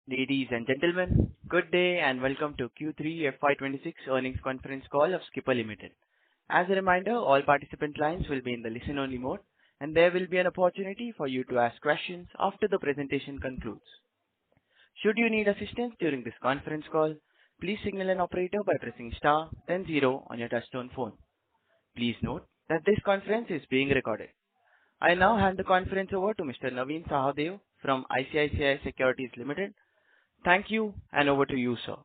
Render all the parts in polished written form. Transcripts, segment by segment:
Ladies and gentlemen, good day and welcome to Q3 FY26 earnings conference call of Skipper Limited. As a reminder, all participant lines will be in the listen-only mode, and there will be an opportunity for you to ask questions after the presentation concludes. Should you need assistance during this conference call, please signal an operator by pressing star, then 0 on your touchtone phone. Please note that this conference is being recorded. I now hand the conference over to Mr. Naveen Sahadev from ICICI Securities Limited. Thank you, and over to you, sir.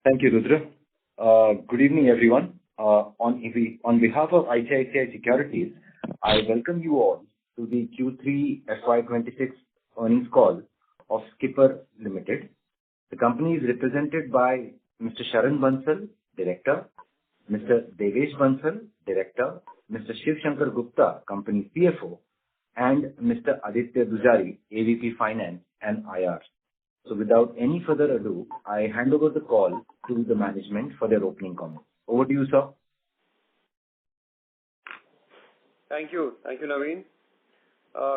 Thank you, Rudra. Good evening, everyone. On behalf of ICICI Securities, I welcome you all to the Q3 FY26 earnings call of Skipper Limited. The company is represented by Mr. Sharan Bansal, Director, Mr. Devesh Bansal, Director, Mr. Shiv Shankar Gupta, Company CFO, and Mr. Aditya Dujari, AVP Finance and IR. So without any further ado, I hand over the call to the management for their opening comments. Over to you, sir. Thank you, Naveen.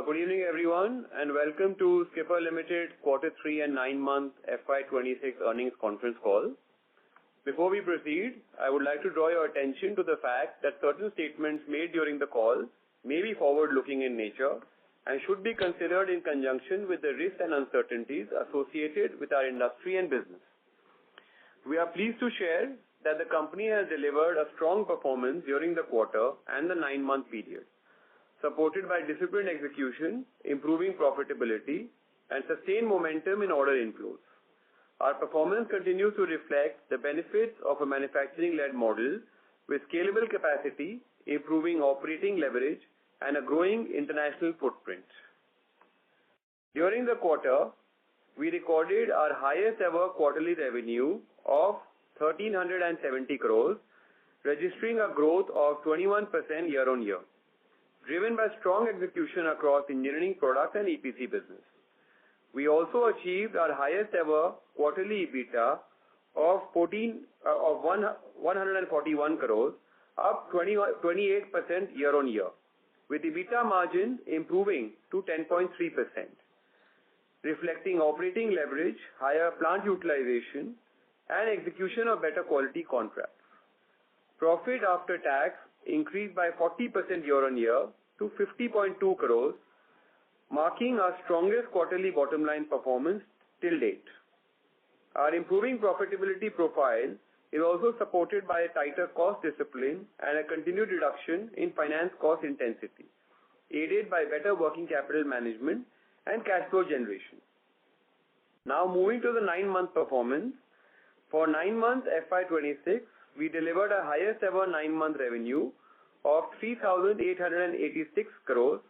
Good evening, everyone, and welcome to Skipper Limited Quarter 3 and 9-month FY26 earnings conference call. Before we proceed, I would like to draw your attention to the fact that certain statements made during the call may be forward-looking in nature and should be considered in conjunction with the risks and uncertainties associated with our industry and business. We are pleased to share that the company has delivered a strong performance during the quarter and the 9-month period, supported by disciplined execution, improving profitability, and sustained momentum in order inflows. Our performance continues to reflect the benefits of a manufacturing-led model with scalable capacity, improving operating leverage, and a growing international footprint. During the quarter, we recorded our highest ever quarterly revenue of 1,370 crores, registering a growth of 21% year-on-year, driven by strong execution across engineering products and EPC business. We also achieved our highest ever quarterly EBITDA of 141 crores, up 28% year-on-year, with EBITDA margin improving to 10.3%, reflecting operating leverage, higher plant utilization, and execution of better quality contracts. Profit after tax increased by 40% year-on-year to 50.2 crores, marking our strongest quarterly bottom line performance till date. Our improving profitability profile is also supported by a tighter cost discipline and a continued reduction in finance cost intensity, aided by better working capital management and cash flow generation. Now moving to the 9-month performance. For 9 months FY26, we delivered our highest ever 9-month revenue of 3,886 crores,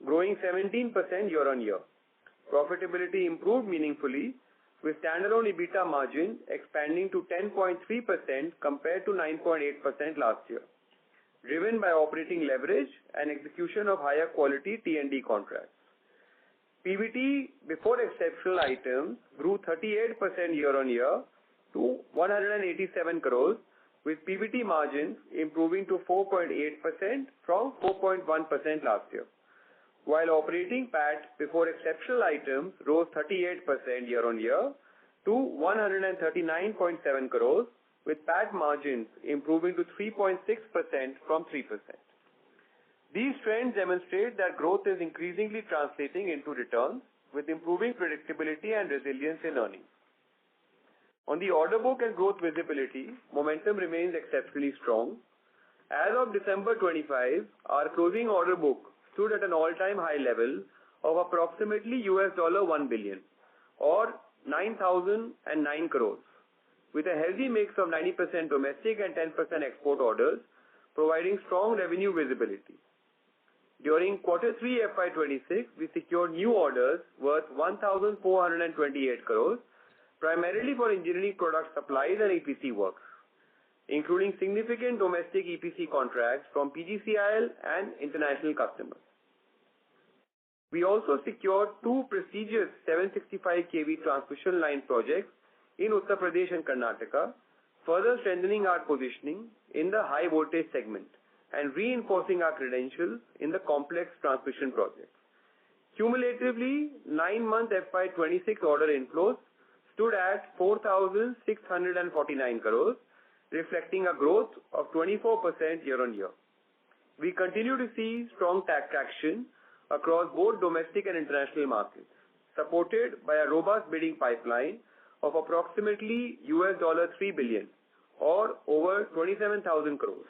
growing 17% year-on-year. Profitability improved meaningfully, with standalone EBITDA margin expanding to 10.3% compared to 9.8% last year, driven by operating leverage and execution of higher quality T&D contracts. PBT before exceptional items grew 38% year-on-year to 187 crores, with PBT margins improving to 4.8% from 4.1% last year, while operating PAT before exceptional items rose 38% year-on-year to 139.7 crores, with PAT margins improving to 3.6% from 3%. These trends demonstrate that growth is increasingly translating into returns, with improving predictability and resilience in earnings. On the order book and growth visibility, momentum remains exceptionally strong. As of December 25, our closing order book stood at an all-time high level of approximately $1 billion, or 9,009 crores, with a healthy mix of 90% domestic and 10% export orders, providing strong revenue visibility. During Quarter 3 FY26, we secured new orders worth 1,428 crores, primarily for engineering product supplies and EPC works, including significant domestic EPC contracts from PGCIL and international customers. We also secured 2 prestigious 765 kV transmission line projects in Uttar Pradesh and Karnataka, further strengthening our positioning in the high voltage segment and reinforcing our credentials in the complex transmission projects. Cumulatively, 9-month FY26 order inflows stood at 4,649 crores, reflecting a growth of 24% year-on-year. We continue to see strong traction across both domestic and international markets, supported by a robust bidding pipeline of approximately $3 billion or over 27,000 crores.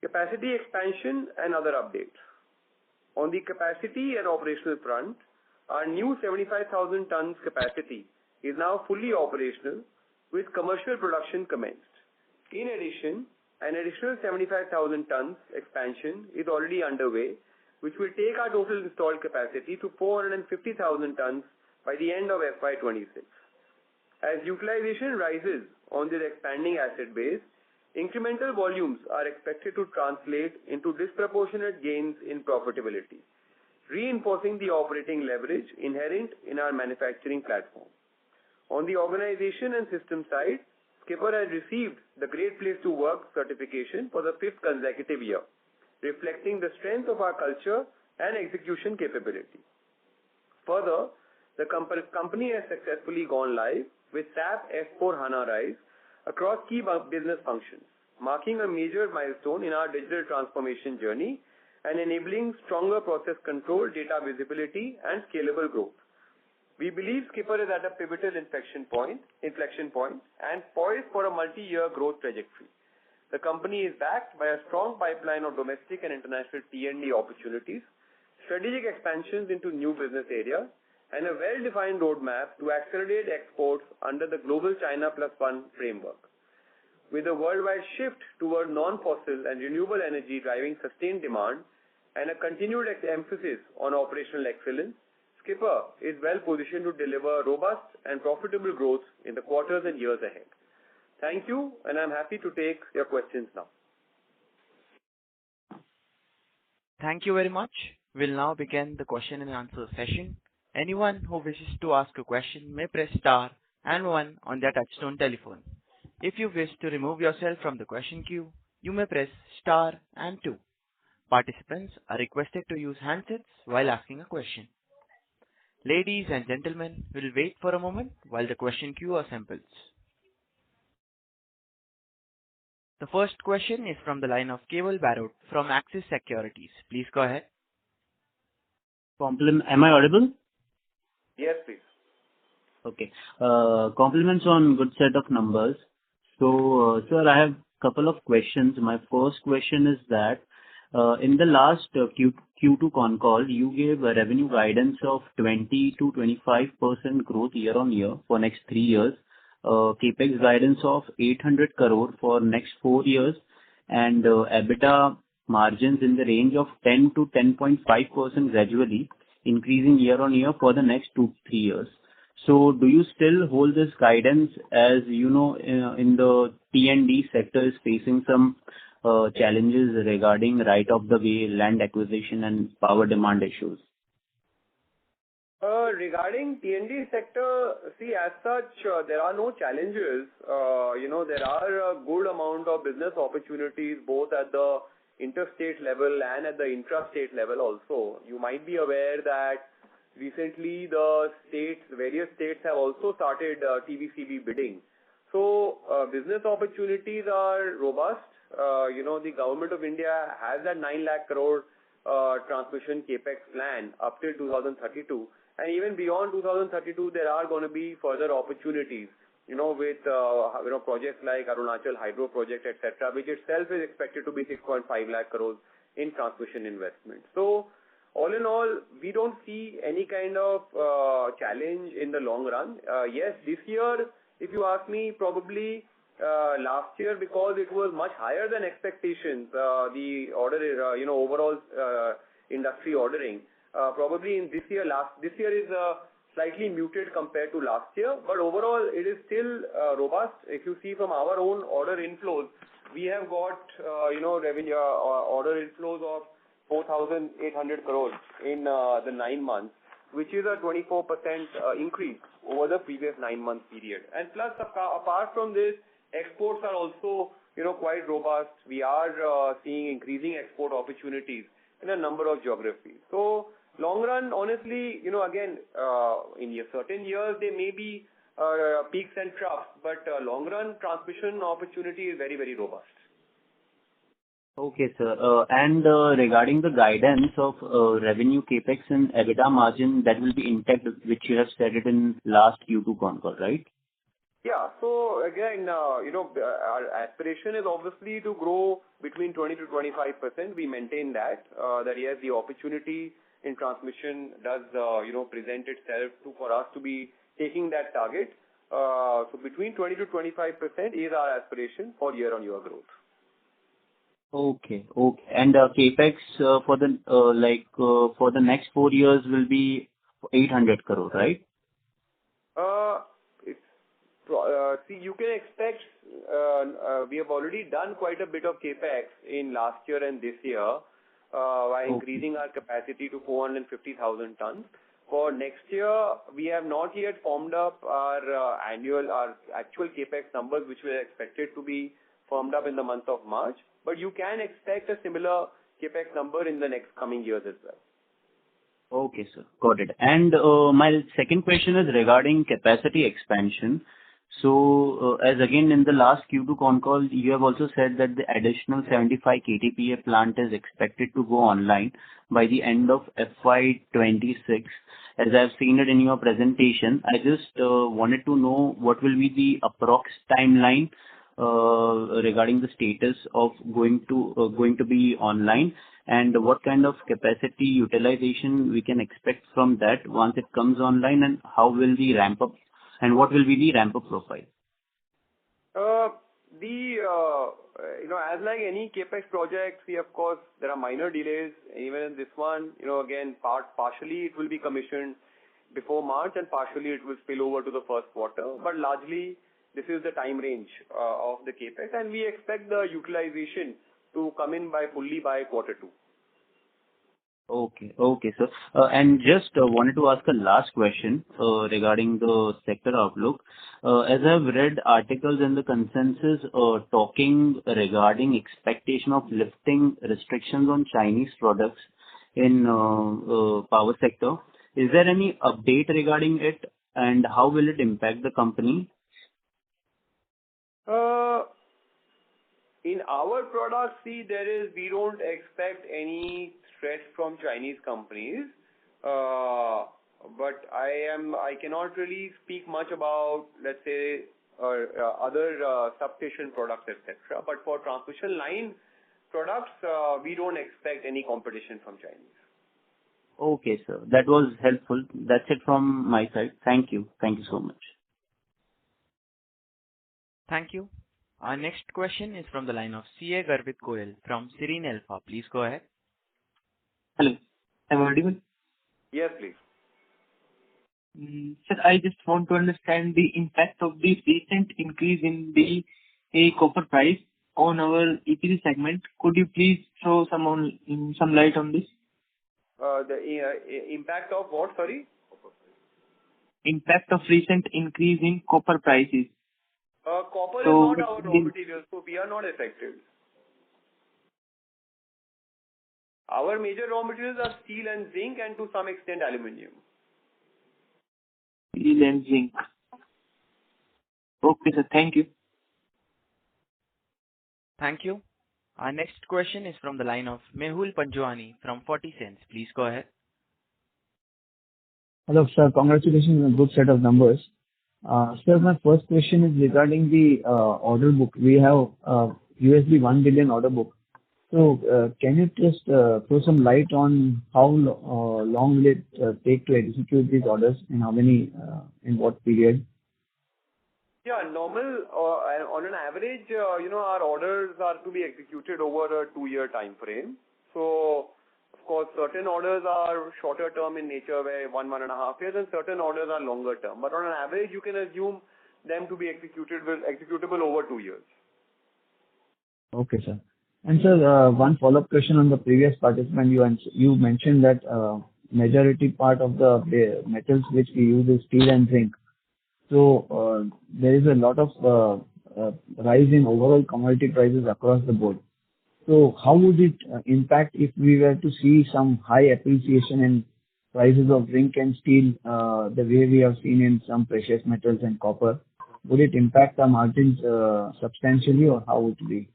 Capacity expansion and other updates. On the capacity and operational front, our new 75,000 tons capacity is now fully operational with commercial production commenced. In addition, an additional 75,000 tons expansion is already underway, which will take our total installed capacity to 450,000 tons by the end of FY26. As utilization rises on this expanding asset base, incremental volumes are expected to translate into disproportionate gains in profitability, reinforcing the operating leverage inherent in our manufacturing platform. On the organization and system side, Skipper has received the Great Place to Work certification for the 5th consecutive year, reflecting the strength of our culture and execution capability. Further, the company has successfully gone live with SAP S/4HANA RISE across key business functions, marking a major milestone in our digital transformation journey and enabling stronger process control, data visibility, and scalable growth. We believe Skipper is at a pivotal inflection point and poised for a multi-year growth trajectory. The company is backed by a strong pipeline of domestic and international T&D opportunities, strategic expansions into new business areas, and a well-defined roadmap to accelerate exports under the Global China Plus One framework. With a worldwide shift toward non-fossil and renewable energy driving sustained demand and a continued emphasis on operational excellence, Skipper is well positioned to deliver robust and profitable growth in the quarters and years ahead. Thank you, and I'm happy to take your questions now. Thank you very much. We'll now begin the question and answer session. Anyone who wishes to ask a question may press star and one on their touchtone telephone. If you wish to remove yourself from the question queue, you may press star and two. Participants are requested to use handsets while asking a question. Ladies and gentlemen, we'll wait for a moment while the question queue assembles. The first question is from the line of Keval Barot from Axis Securities. Please go ahead. Am I audible? Yes, please. Okay. Compliments on good set of numbers. So, sir, I have a couple of questions. My first question is that in the last Q2 Concall, you gave a revenue guidance of 20 to 25% growth year on year for next 3 years, capex guidance of 800 crore for next 4 years, and EBITDA margins in the range of 10 to 10.5% gradually, increasing year on year for the next 2 to 3 years. So, do you still hold this guidance? As you know, in the T&D sector is facing some challenges regarding right of the way, land acquisition, and power demand issues. Regarding T&D sector, see, as such, there are no challenges. There are a good amount of business opportunities both at the interstate level and at the intrastate level also. You might be aware that recently various states have also started TBCB bidding. So, business opportunities are robust. The government of India has a 9 lakh crore transmission capex plan up till 2032. And even beyond 2032, there are going to be further opportunities, with projects like Arunachal Hydro Project, etc., which itself is expected to be 6.5 lakh crores in transmission investment. So, all in all, we don't see any kind of challenge in the long run. Yes, this year, if you ask me, probably last year, because it was much higher than expectations, the order, overall industry ordering, probably in this year is slightly muted compared to last year, but overall it is still robust. If you see from our own order inflows, we have got revenue order inflows of 4,800 crores in the 9 months, which is a 24% increase over the previous 9-month period. And plus, apart from this, exports are also quite robust. We are seeing increasing export opportunities, in a number of geographies. So long run, honestly, again, in certain years there may be peaks and troughs, but long run transmission opportunity is very, very robust. Okay, sir. And regarding the guidance of revenue, CapEx, and EBITDA margin, that will be intact, which you have said it in last Q2 Concall, right? Yeah. So again, our aspiration is obviously to grow between 20 to 25%. We maintain that yes, the opportunity in transmission does, present itself for us to be taking that target. So between 20 to 25% is our aspiration for year-on-year growth. Okay. And CapEx for the next 4 years will be 800 crore, right? See, you can expect, we have already done quite a bit of CapEx in last year and this year by increasing our capacity to 450,000 tons. For next year, we have not yet formed up our actual CapEx numbers, which we are expected to be formed up in the month of March. But you can expect a similar CapEx number in the next coming years as well. Okay, sir. Got it. And my second question is regarding capacity expansion. So, as again in the last Q2 Concall, you have also said that the additional 75 KTPA plant is expected to go online by the end of FY26. As I've seen it in your presentation, I just wanted to know what will be the approx timeline regarding the status of going to be online, and what kind of capacity utilization we can expect from that once it comes online, and how will the ramp up, and what will be the ramp up profile? As like any capex project, of course there are minor delays. Even in this one, again, partially it will be commissioned before March, and partially it will spill over to the first quarter. But largely, this is the time range of the capex, and we expect the utilization to come in fully by quarter 2. Okay, sir. And just wanted to ask a last question regarding the sector outlook. As I've read articles in the consensus talking regarding expectation of lifting restrictions on Chinese products in power sector. Is there any update regarding it, and how will it impact the company? In our products, we don't expect any threat from Chinese companies. But I cannot really speak much about, let's say, other substation products, etc. But for transmission line products, we don't expect any competition from Chinese. Okay, sir. That was helpful. That's it from my side. Thank you. Thank you so much. Thank you. Our next question is from the line of CA Garvit Goyal from Serene Alpha. Please go ahead. Hello. Am I audible? Yes, please. Sir, I just want to understand the impact of the recent increase in the copper price on our EPC segment. Could you please throw some light on this? The impact of what, sorry? Impact of recent increase in copper prices. Copper is not our raw material, so we are not affected. Our major raw materials are steel and zinc, and to some extent aluminium. Steel and zinc. Okay, sir. Thank you. Thank you. Our next question is from the line of Mehul Panjwani from 40 Cents. Please go ahead. Hello, sir. Congratulations on a good set of numbers. Sir, my first question is regarding the order book. We have $1 billion order book. So, can you just throw some light on how long will it take to execute these orders, and how many, in what period? Yeah, normal, on an average, our orders are to be executed over a 2-year time frame. So, of course, certain orders are shorter term in nature, where 1.5 years, and certain orders are longer term. But on an average, you can assume them to be executable over 2 years. Okay, sir. And sir, one follow-up question on the previous participant. You mentioned that majority part of the metals which we use is steel and zinc. So there is a lot of rise in overall commodity prices across the board. So how would it impact if we were to see some high appreciation in prices of zinc and steel, the way we have seen in some precious metals and copper? Would it impact our margins substantially, or how would it be?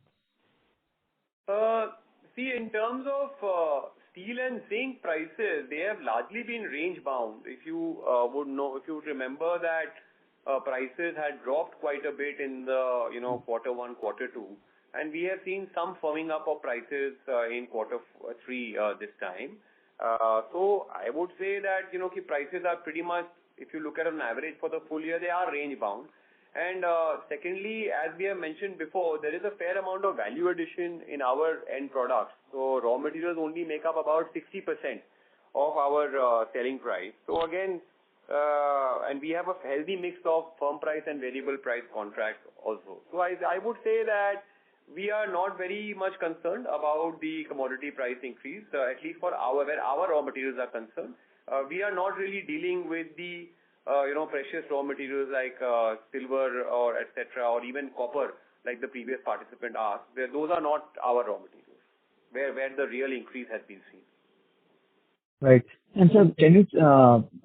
See, in terms of steel and zinc prices, they have largely been range bound. If you would remember that prices had dropped quite a bit in the quarter one, quarter two, and we have seen some firming up of prices in quarter three this time. So I would say that prices are pretty much, if you look at an average for the full year, they are range bound. And secondly, as we have mentioned before, there is a fair amount of value addition in our end products. So raw materials only make up about 60% of our selling price. So again, and we have a healthy mix of firm price and variable price contracts also. So I would say that we are not very much concerned about the commodity price increase, at least for where our raw materials are concerned. We are not really dealing with the precious raw materials like silver or etc., or even copper, like the previous participant asked. Those are not our raw materials, where the real increase has been seen. Right. And sir, can you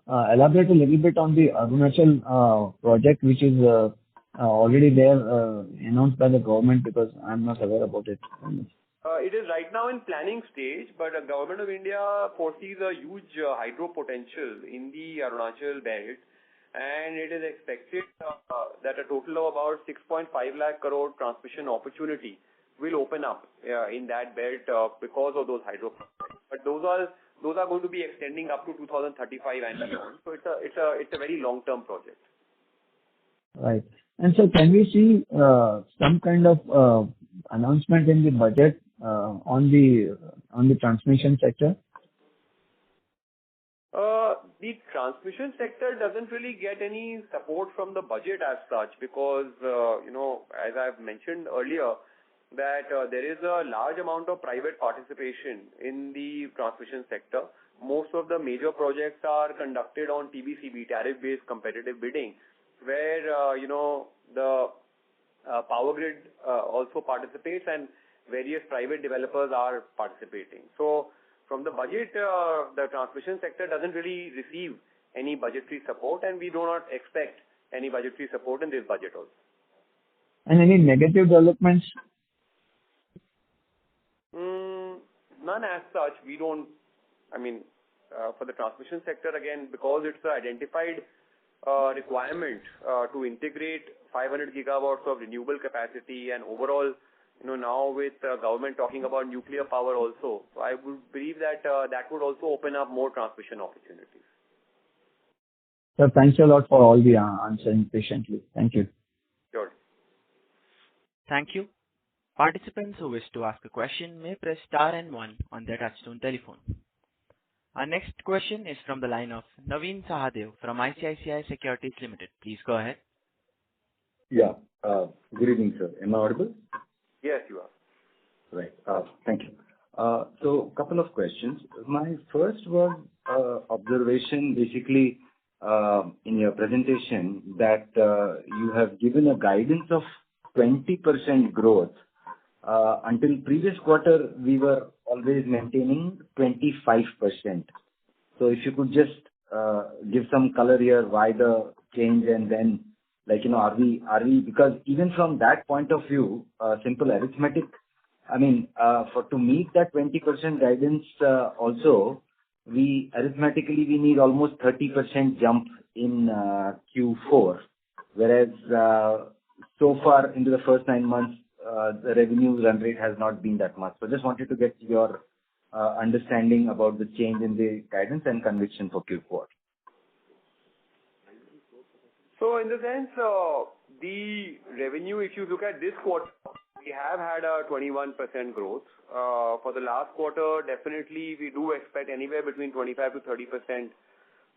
elaborate a little bit on the Arunachal project, which is already there, announced by the government, because I'm not aware about it. It is right now in planning stage, but the Government of India foresees a huge hydro potential in the Arunachal belt, and it is expected that a total of about 6.5 lakh crore transmission opportunity will open up in that belt because of those hydro projects. But those are going to be extending up to 2035 and beyond. So it's a very long-term project. Right. And so can we see some kind of announcement in the budget on the transmission sector? The transmission sector doesn't really get any support from the budget as such because, as I've mentioned earlier, that there is a large amount of private participation in the transmission sector. Most of the major projects are conducted on TBCB, tariff-based competitive bidding, where, the power grid also participates and various private developers are participating. So from the budget, the transmission sector doesn't really receive any budgetary support, and we do not expect any budgetary support in this budget also. And any negative developments? None as such. We don't, for the transmission sector, again, because it's an identified requirement to integrate 500 gigawatts of renewable capacity, and overall, now with government talking about nuclear power also, so I would believe that that would also open up more transmission opportunities. Sir, thanks a lot for all the answering patiently. Thank you. Sure. Thank you. Participants who wish to ask a question may press star and 1 on their touchtone telephone. Our next question is from the line of Naveen Sahadev from ICICI Securities Limited. Please go ahead. Yeah. Good evening, sir. Am I audible? Yes, you are. Right. Thank you. So, couple of questions. My first was observation, basically, in your presentation that you have given a guidance of 20% growth. Until previous quarter, we were always maintaining 25%. So if you could just give some color here, why the change, and then, are we, because even from that point of view, simple arithmetic, to meet that 20% guidance, also, arithmetically, we need almost 30% jump in Q4, whereas so far into the first 9 months, the revenue run rate has not been that much. So just wanted to get your understanding about the change in the guidance and conviction for Q4. So in the sense, the revenue, if you look at this quarter, we have had a 21% growth. For the last quarter, definitely we do expect anywhere between 25 to 30%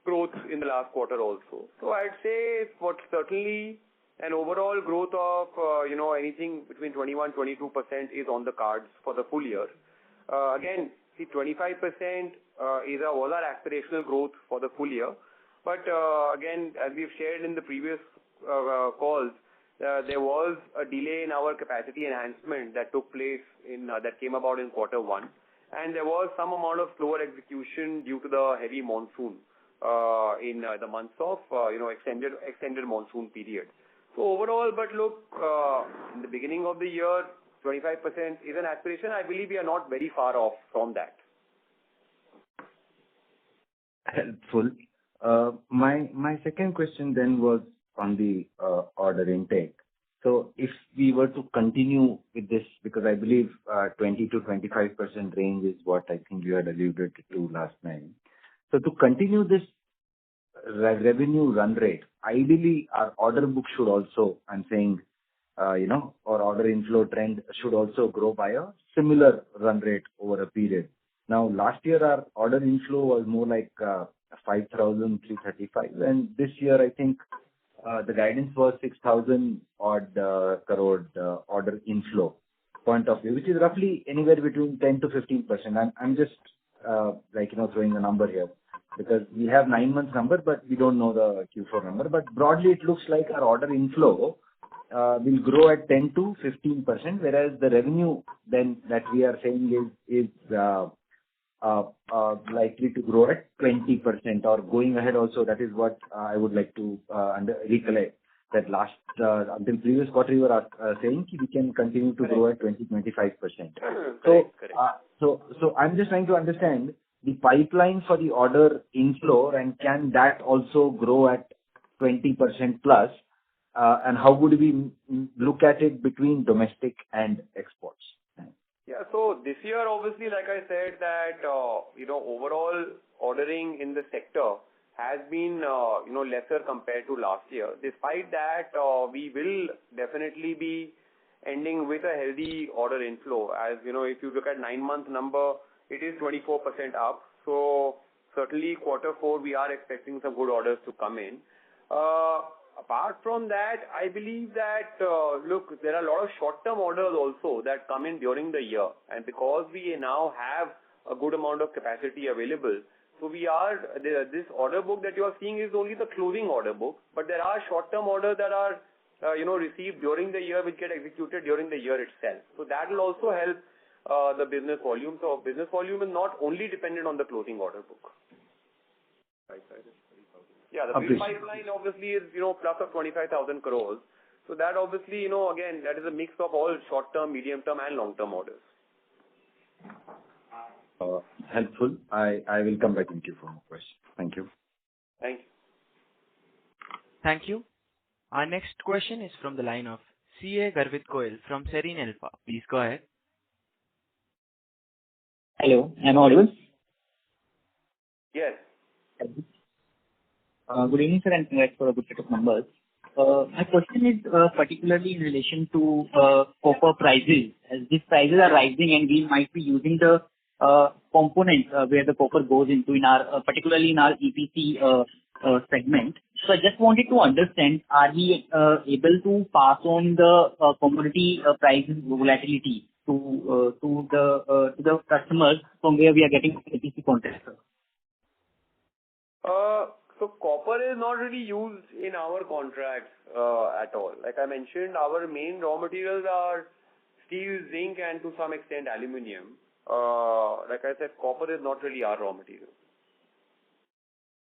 growth in the last quarter also. So I'd say for certainly an overall growth of, anything between 21, 22% is on the cards for the full year. Again, see, 25% was our aspirational growth for the full year. But again, as we've shared in the previous calls, there was a delay in our capacity enhancement that took place that came about in quarter one, and there was some amount of slower execution due to the heavy monsoon in the months of extended monsoon period. So overall, but look, in the beginning of the year, 25% is an aspiration. I believe we are not very far off from that. Helpful. My second question then was on the order intake. So if we were to continue with this, because I believe 20 to 25% range is what I think you had alluded to last time. So to continue this revenue run rate, ideally our order book should also, I'm saying, or order inflow trend should also grow by a similar run rate over a period. Now, last year our order inflow was more like 5,335, and this year I think the guidance was 6,000 odd crore order inflow point of view, which is roughly anywhere between 10 to 15%. I'm just throwing a number here because we have 9 months number, but we don't know the Q4 number. But broadly, it looks like our order inflow will grow at 10 to 15%, whereas the revenue then that we are saying is likely to grow at 20% or going ahead also. That is what I would like to recollect that last until previous quarter you were saying we can continue to grow at 20-25%. So I'm just trying to understand the pipeline for the order inflow, and can that also grow at 20% plus? And how would we look at it between domestic and exports? Yeah, so this year, obviously, like I said, that overall ordering in the sector has been lesser compared to last year. Despite that, we will definitely be ending with a healthy order inflow. As if you look at 9-month number, it is 24% up. So certainly quarter 4, we are expecting some good orders to come in. Apart from that, I believe that, there are a lot of short-term orders also that come in during the year. And because we now have a good amount of capacity available, so this order book that you are seeing is only the closing order book, but there are short-term orders that are, received during the year which get executed during the year itself. So that will also help the business volume. So business volume is not only dependent on the closing order book. Yeah, the big pipeline obviously is, plus of 25,000 crores. So that obviously, again, that is a mix of all short-term, medium-term and long-term orders. Helpful. I will come back in queue for more questions. Thank you. Thank you. Thank you. Our next question is from the line of CA Garvit Goyal from Serene Alpha. Please go ahead. Hello, am I audible? Yes. Good evening, sir, and congrats for a good set of numbers. My question is particularly in relation to copper prices. As these prices are rising and we might be using the components where the copper goes into particularly in our EPC segment. So I just wanted to understand, are we able to pass on the commodity prices volatility to the customers from where we are getting EPC contracts? So copper is not really used in our contracts at all. Like I mentioned, our main raw materials are steel, zinc, and to some extent aluminium. Like I said, copper is not really our raw material.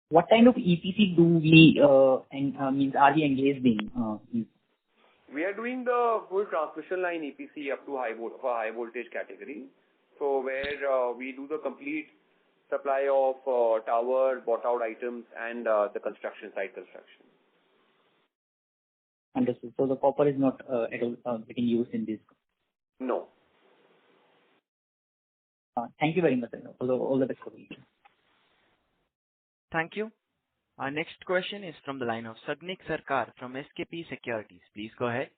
What kind of EPC do we are we engaged in? We are doing the full transmission line EPC up to high voltage category. So where we do the complete supply of tower, bought out items and the site construction. Understood. So the copper is not at all getting used in this? No. Thank you very much. All the best for you. Thank you. Our next question is from the line of Sagnik Sarkar from SKP Securities. Please go ahead.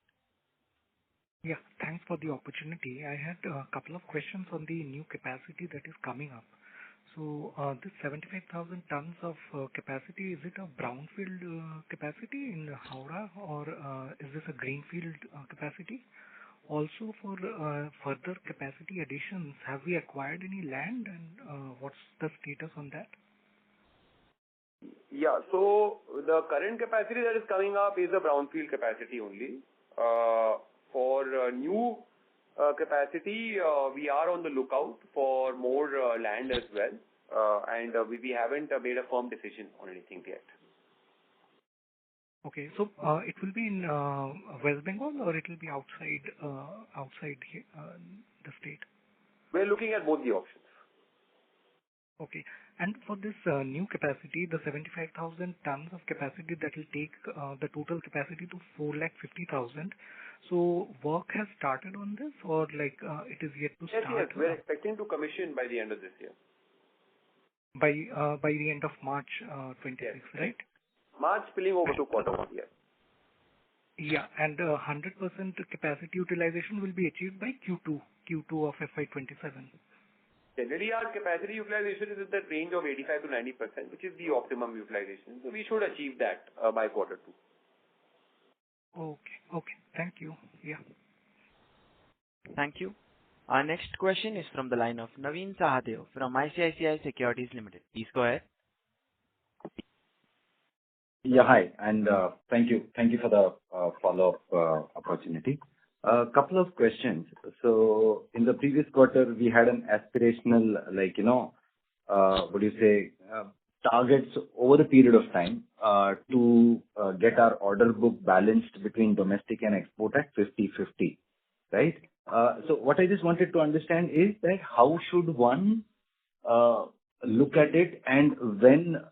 Yeah, thanks for the opportunity. I had a couple of questions on the new capacity that is coming up. So this 75,000 tons of capacity, is it a brownfield capacity in Howrah or is this a greenfield capacity? Also for further capacity additions, have we acquired any land and what's the status on that? Yeah, so the current capacity that is coming up is a brownfield capacity only. For new capacity, we are on the lookout for more land as well, and we haven't made a firm decision on anything yet. Okay. So it will be in West Bengal or it will be outside here, the state? We're looking at both the options. Okay. And for this new capacity, the 75,000 tons of capacity that will take the total capacity to 450,000. So work has started on this, or like it is yet to Yes, start? we're expecting to commission by the end of this year. By the end of March 26, Yes. right? March spilling over to quarter one, yes. Yeah, and 100% capacity utilization will be achieved by Q2 of FY27. Generally, our capacity utilization is in the range of 85 to 90%, which is the optimum utilization. So we should achieve that by quarter two. Okay. Thank you. Yeah. Thank you. Our next question is from the line of Naveen Sahadev from ICICI Securities Limited. Please go ahead. Yeah, hi, and thank you for the follow-up opportunity. A couple of questions. So in the previous quarter, we had an aspirational, targets over a period of time to get our order book balanced between domestic and export at 50-50, right? So what I just wanted to understand is that how should one look at it, and when,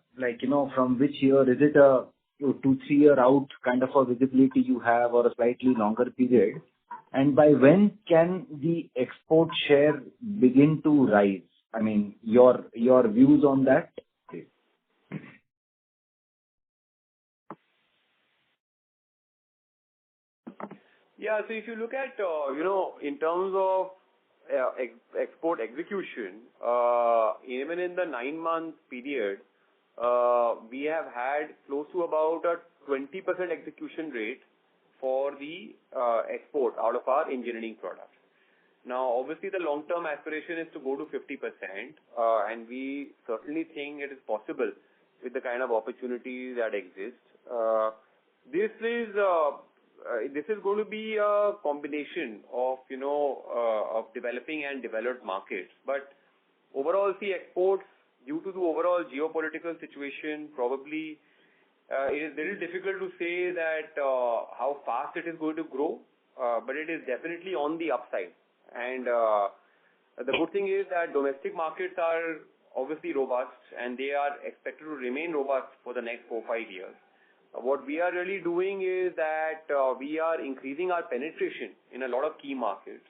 from which year? Is it a 2-3 year out kind of a visibility you have, or a slightly longer period? And by when can the export share begin to rise? I mean, your views on that? Yeah, so if you look at, in terms of export execution, even in the 9-month period, we have had close to about a 20% execution rate for the export out of our engineering products. Now, obviously, the long-term aspiration is to go to 50%, and we certainly think it is possible with the kind of opportunities that exist. This is going to be a combination of, of developing and developed markets. But overall, see, exports, due to the overall geopolitical situation, probably it is very difficult to say that how fast it is going to grow, but it is definitely on the upside. And the good thing is that domestic markets are obviously robust, and they are expected to remain robust for the next 4-5 years. What we are really doing is that we are increasing our penetration in a lot of key markets,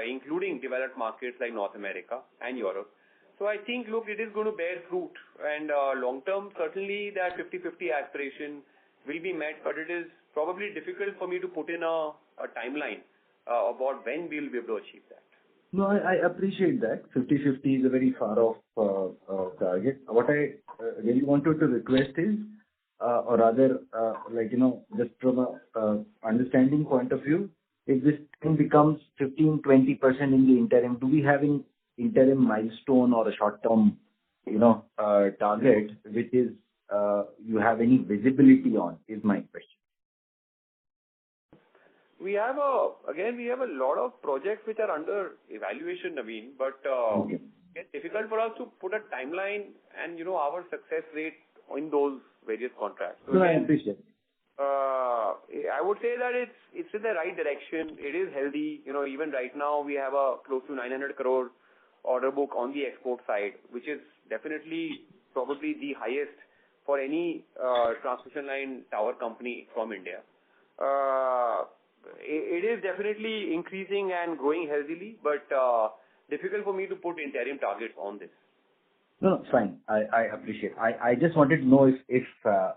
including developed markets like North America and Europe. So I think, look, it is going to bear fruit, and long term, certainly that 50-50 aspiration will be met, but it is probably difficult for me to put in a timeline about when we will be able to achieve that. No, I appreciate that. 50-50 is a very far off target. What I really wanted to request is, or rather, just from a understanding point of view, if this thing becomes 15-20% in the interim, do we have an interim milestone or a short-term, target, which is you have any visibility on, is my question. We have a lot of projects which are under evaluation, Naveen, but it's difficult for us to put a timeline and, our success rate in those various contracts. So I appreciate it. I would say that it's in the right direction. It is healthy. Even right now we have a close to 900 crore order book on the export side, which is definitely probably the highest for any transmission line tower company from India. It is definitely increasing and growing healthily, but difficult for me to put interim targets on this. No, fine. I appreciate. I just wanted to know if there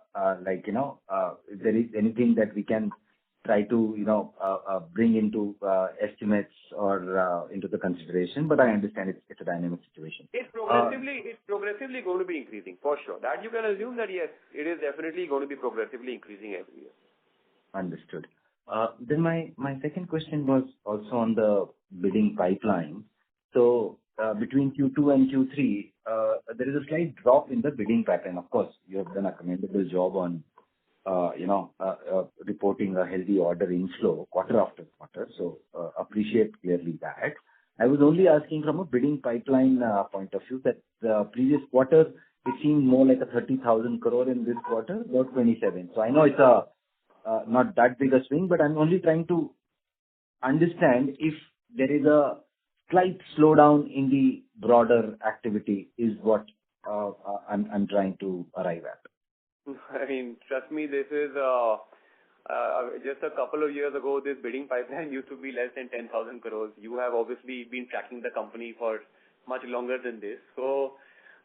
is anything that we can try to, bring into estimates or into the consideration, but I understand it's a dynamic situation. It's progressively going to be increasing, for sure. That you can assume that, yes, it is definitely going to be progressively increasing every year. Understood. Then my second question was also on the bidding pipeline. So between Q2 and Q3, there is a slight drop in the bidding pattern. Of course, you have done a commendable job on reporting a healthy order inflow quarter after quarter. So appreciate clearly that. I was only asking from a bidding pipeline point of view that the previous quarter, it seemed more like a 30,000 crore in this quarter, about 27. So I know it's a not that big a swing, but I'm only trying to understand if there is a slight slowdown in the broader activity is what I'm trying to arrive at. I mean, trust me, this is just a couple of years ago, this bidding pipeline used to be less than 10,000 crores. You have obviously been tracking the company for much longer than this. So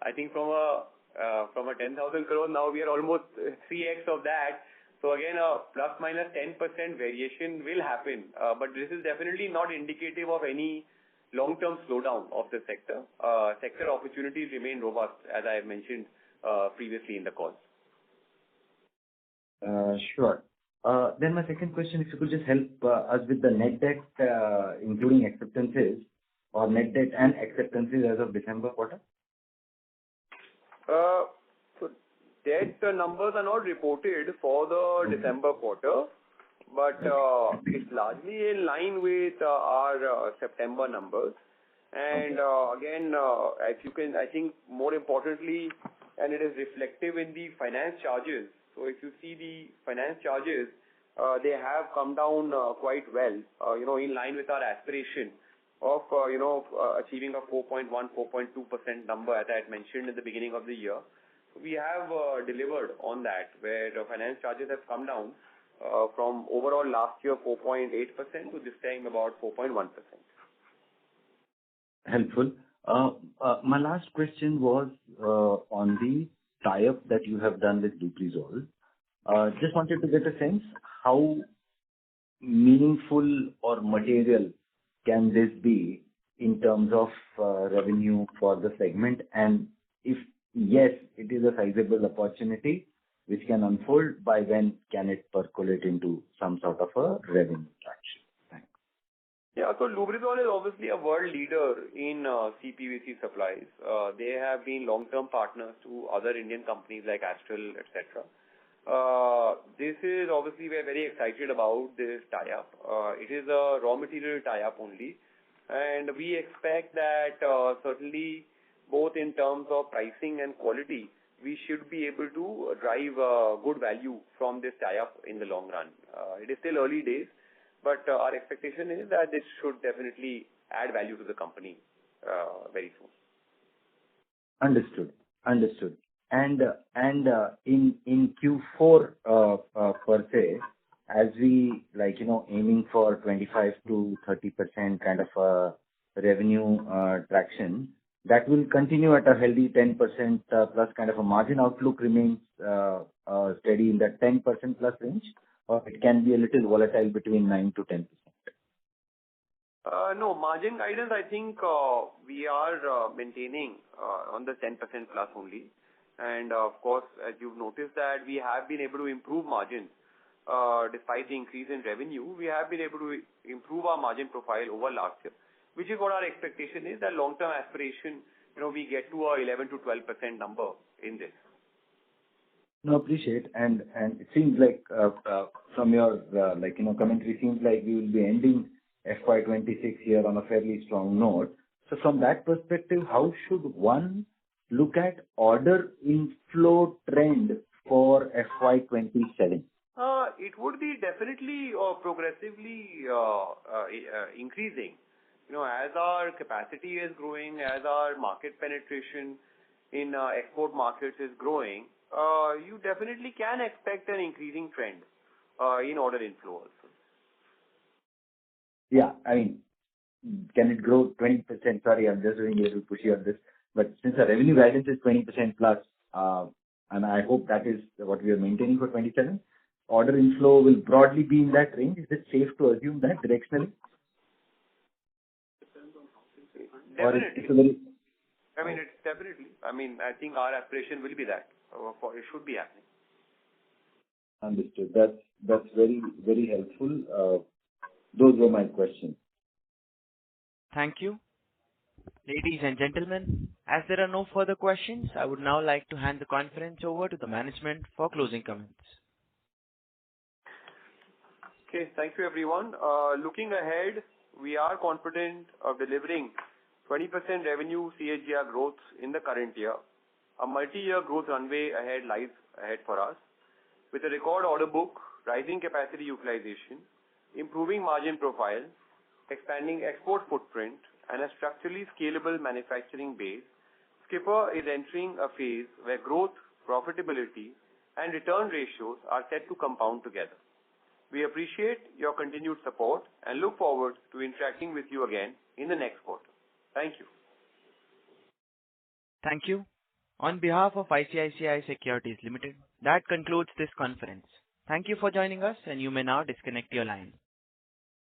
I think from a 10,000 crore, now we are almost 3x of that. So again, a plus minus 10% variation will happen, but this is definitely not indicative of any long-term slowdown of the sector. Sector opportunities remain robust, as I mentioned previously in the call. Sure. Then my second question, if you could just help us with the net debt, including acceptances, or net debt and acceptances as of December quarter? So debt numbers are not reported for the December quarter, but it's largely in line with our September numbers. And again, if you can, I think more importantly, and it is reflective in the finance charges. So if you see the finance charges, they have come down quite well, in line with our aspiration of, achieving a 4.1, 4.2% number, as I had mentioned in the beginning of the year. We have delivered on that, where the finance charges have come down from overall last year 4.8% to this time about 4.1%. Helpful. My last question was on the tie-up that you have done with Lubrizol. Just wanted to get a sense how meaningful or material can this be in terms of revenue for the segment, and if yes, it is a sizable opportunity which can unfold, by when can it percolate into some sort of a revenue traction? Thanks. Yeah, so Lubrizol is obviously a world leader in CPVC supplies. They have been long-term partners to other Indian companies like Astral, etc. This is obviously, we are very excited about this tie-up. It is a raw material tie-up only, and we expect that certainly both in terms of pricing and quality, we should be able to drive good value from this tie-up in the long run. It is still early days, but our expectation is that this should definitely add value to the company very soon. Understood. And in Q4 per se, as we aiming for 25 to 30% kind of revenue traction, that will continue at a healthy 10% plus kind of a margin outlook remains steady in that 10% plus range, or it can be a little volatile between 9 to 10%? No, margin guidance, I think we are maintaining on the 10% plus only. And of course, as you've noticed that we have been able to improve margins despite the increase in revenue. We have been able to improve our margin profile over last year, which is what our expectation is, that long-term aspiration, we get to a 11 to 12% number in this. No, appreciate. And it seems like from your commentary, seems like we will be ending FY26 here on a fairly strong note. So from that perspective, how should one look at order inflow trend for FY27? It would be definitely progressively increasing. As our capacity is growing, as our market penetration in export markets is growing, you definitely can expect an increasing trend in order inflow also. Yeah, I mean, can it grow 20%? Sorry, I'm just doing a little pushy on this. But since the revenue guidance is 20% plus, and I hope that is what we are maintaining for 27, order inflow will broadly be in that range. Is it safe to assume that directionally? Definitely. It's definitely. I think our aspiration will be that. It should be happening. Understood. That's very, very helpful. Those were my questions. Thank you. Ladies and gentlemen, as there are no further questions, I would now like to hand the conference over to the management for closing comments. Okay, thank you everyone. Looking ahead, we are confident of delivering 20% revenue CAGR growth in the current year. A multi-year growth runway lies ahead for us. With a record order book, rising capacity utilization, improving margin profile, expanding export footprint, and a structurally scalable manufacturing base, Skipper is entering a phase where growth, profitability, and return ratios are set to compound together. We appreciate your continued support and look forward to interacting with you again in the next quarter. Thank you. Thank you. On behalf of ICICI Securities Limited, that concludes this conference. Thank you for joining us, and you may now disconnect your line.